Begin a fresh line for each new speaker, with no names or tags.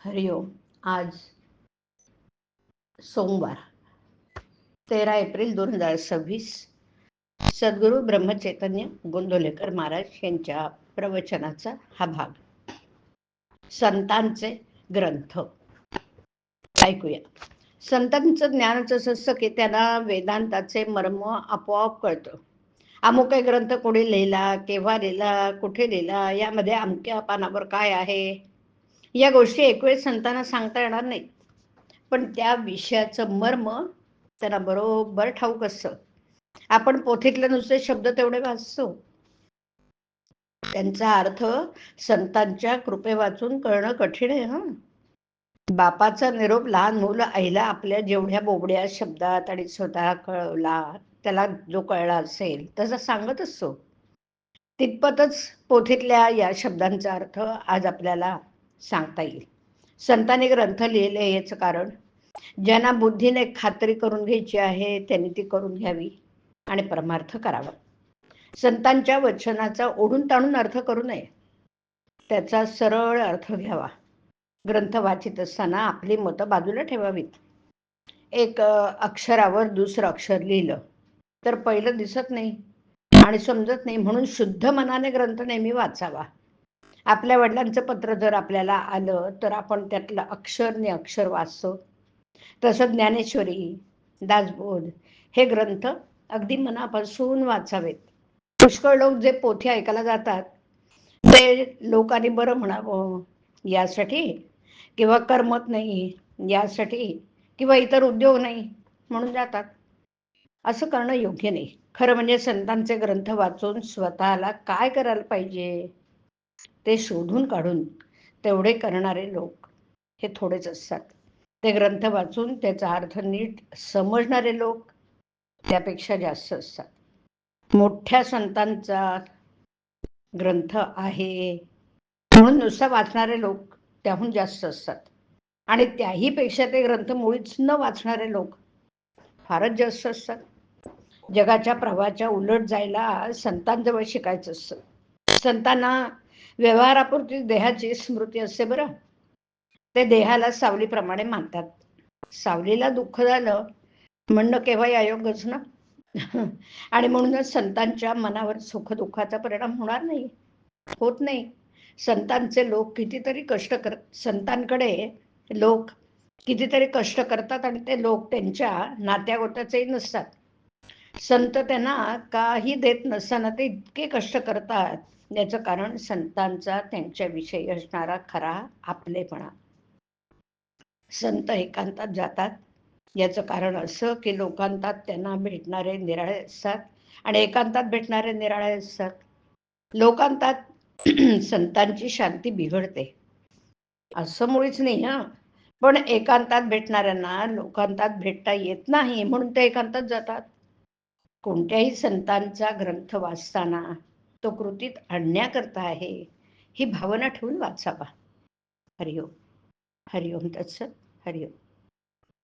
हरिओम. आज सोमवार 13 एप्रिल 2026 सद्गुरू ब्रह्मचैतन्य गोंदवलेकर महाराज यांच्या प्रवचनाचा हा भाग. संतांचे ग्रंथ ऐकूया. संतांचं ज्ञानच असं की त्यांना वेदांताचे मर्म आपोआप कळतं. अमुक एक ग्रंथ कोणी लिहिला, केव्हा लिहिला, कुठे लिहिला, यामध्ये अमक्या पानावर काय आहे, या गोष्टी एकवेळ संतांना सांगता येणार नाही, पण त्या विषयाचं मर्म त्यांना बरोबर ठाऊक असतं. आपण पोथीतले नुसते शब्द तेवढे वाचतो, त्यांचा अर्थ संतांच्या कृपे वाचून कळणं कठीण आहे. बापाचा निरोप लहान मुलं आईला आपल्या जेवढ्या बोबड्या शब्दात आणि स्वतः कळवला त्याला जो कळला असेल तसा सांगत असतो, तितपतच पोथीतल्या या शब्दांचा अर्थ आज आपल्याला सांगता येईल. संतांनी ग्रंथ लिहिले याचं कारण, ज्यांना बुद्धीने खात्री करून घ्यायची आहे त्यांनी ती करून घ्यावी आणि परमार्थ करावा. संतांच्या वचनाचा ओढून ताणून अर्थ करू नये, त्याचा सरळ अर्थ घ्यावा. ग्रंथ वाचित असताना आपली मतं बाजूला ठेवावीत. एक अक्षरावर दुसरं अक्षर लिहिलं तर पहिलं दिसत नाही आणि समजत नाही, म्हणून शुद्ध मनाने ग्रंथ नेहमी वाचावा. आपल्या वडिलांचं पत्र जर आपल्याला आलं तर आपण त्यातलं अक्षर अक्षर वाचतो. तसं ज्ञानेश्वरी, दासबोध हे ग्रंथ अगदी मनापासून वाचावेत. पुष्कळ लोक जे पोथी ऐकायला जातात ते लोकांनी बरं म्हणावं यासाठी, किंवा करमत नाही यासाठी, किंवा इतर उद्योग नाही म्हणून जातात. असं करणं योग्य नाही. खरं म्हणजे संतांचे ग्रंथ वाचून स्वतःला काय करायला पाहिजे ते शोधून काढून तेवढे करणारे लोक हे थोडेच असतात. ते ग्रंथ वाचून त्याचा अर्थ नीट समजणारे लोक त्यापेक्षा जास्त असतात. मोठ्या संतांचा ग्रंथ आहे म्हणून नुसता वाचणारे लोक त्याहून जास्त असतात, आणि त्याही पेक्षा ते ग्रंथ मुळीच न वाचणारे लोक फारच जास्त असतात. जगाच्या प्रवाहाच्या उलट जायला संतांजवळ शिकायचं असतं. संतांना व्यवहारापुरती देहाची स्मृती असते. बरं, ते देहाला सावलीप्रमाणे मानतात. सावलीला दुःख झालं म्हणणं केव्हाही अयोग्यच ना. आणि म्हणूनच संतांच्या मनावर सुख दुःखाचा परिणाम होणार नाही, होत नाही. संतांचे लोक कितीतरी कष्ट संतांकडे लोक कितीतरी कष्ट करतात आणि ते लोक त्यांच्या नात्यागोत्याचेही नसतात. संत त्यांना काही देत नसताना ते इतके कष्ट करतात, याचं कारण संतांचा त्यांच्याविषयी असणारा खरा आपलेपणा. संत एकांतात जातात याचं कारण असं की लोकांतात त्यांना भेटणारे निराळे असतात आणि एकांतात भेटणारे निराळे असतात. लोकांतात संतांची शांती बिघडते असं मुळीच नाही. पण एकांतात भेटणाऱ्यांना लोकांतात भेटता येत नाही म्हणून ते एकांतात जातात. कोणत्याही संतांचा ग्रंथ वाचताना तो कृतीत आणण्याकरता आहे ही भावना ठेवून वाचावा. हरिओम. हरिओम तत्सत. हरिओम.